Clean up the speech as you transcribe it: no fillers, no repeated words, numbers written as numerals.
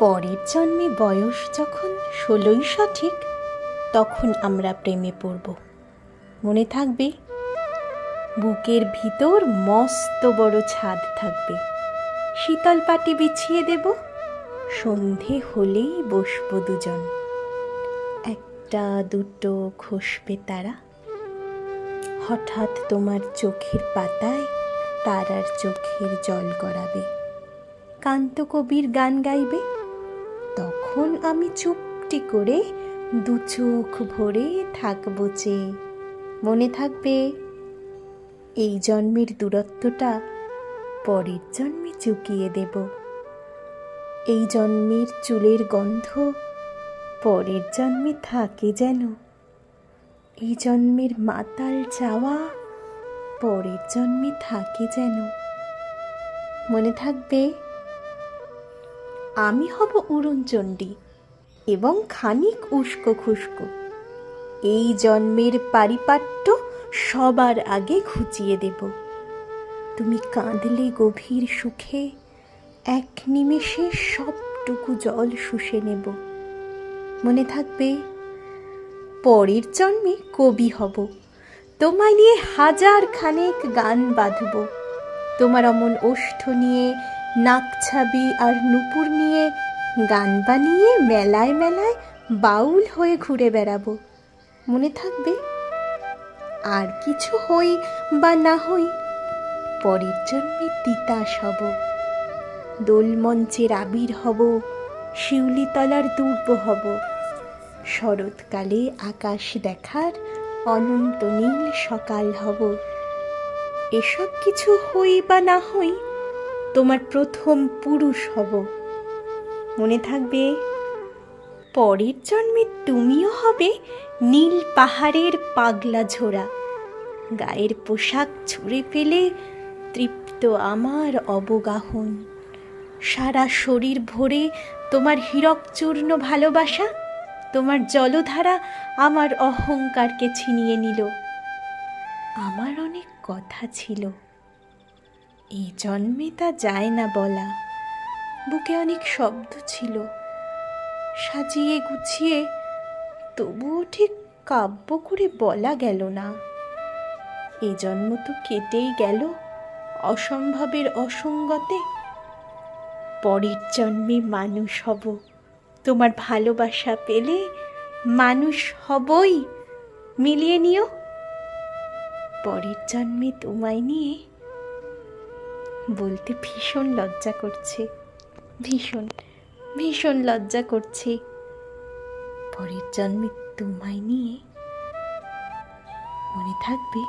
পরের জন্মে বয়স যখন 16ই সঠিক, তখন আমরা প্রেমে পড়ব। মনে থাকবে, বুকের ভিতর মস্ত বড় ছাদ থাকবে, শীতল পাটি বিছিয়ে দেব, সন্ধে হলেই বসবো দুজন। একটা দুটো খসবে তারা, হঠাৎ তোমার চোখের পাতায় তারার চোখের জল গড়াবে, কান্ত কবির গান গাইবে। তখন আমি চুপটি করে দু চোখ ভরে থাকবো চেয়ে। মনে থাকবে, এই জন্মের দূরত্বটা পরের জন্মে চুকিয়ে দেব। এই জন্মের চুলের গন্ধ পরের জন্মে থাকে যেন। এই জন্মের মাতাল চাওয়া পরের জন্মে থাকে যেন। মনে থাকবে, আমি হব উড়নচণ্ডী এবং খানিক উস্কো খুস্কো। এই জন্মের পারিপাট্য সবার আগে ঘুচিয়ে দেব। তুমি কাঁদলে গভীর সুখে এক নিমেষে সবটুকু জল শুষে নেব। মনে থাকবে, পরের জন্মে কবি হব, তোমায় নিয়ে হাজার খানেক গান বাঁধব। তোমার অমন ওষ্ঠ নিয়ে, নাকছাবি আর নূপুর নিয়ে গান বানিয়ে মেলায় মেলায় বাউল হয়ে ঘুরে বেড়াবো। মনে থাকবে, আর কিছু হই বা না হই, পরের জন্মে তিতাস হব। দোলমঞ্চের আবির হব, শিউলিতলার দুর্ব হব। শরৎকালে আকাশ দেখার অনন্ত নীল সকাল হব। এসব কিছু হই বা না হই, তোমার প্রথম পুরুষ হব। মনে থাকবে, পরের জন্মে তুমিও হবে নীল পাহাড়ের পাগলা ঝোড়া। গায়ের পোশাক ছুঁড়ে ফেলে তৃপ্ত আমার অবগাহন। সারা শরীর ভরে তোমার হীরকচূর্ণ ভালোবাসা, তোমার জলধারা আমার অহংকারকে ছিনিয়ে নিল। আমার অনেক কথা ছিল, এই জন্মে তা যায় না বলা। বুকে অনেক শব্দ ছিল, সাজিয়ে গুছিয়ে তবুও ঠিক কাব্য করে বলা গেল না। এ জন্ম তো কেটেই গেল অসম্ভবের অসঙ্গতে। পরের জন্মে মানুষ হব, তোমার ভালোবাসা পেলে মানুষ হবই, মিলিয়ে নিও। পরের জন্মে তোমায় নিয়ে বলতে ভীষণ লজ্জা করছে, ভীষণ ভীষণ লজ্জা করছে। পরের জন্মে তোমায় নিয়ে, মনে থাকবে।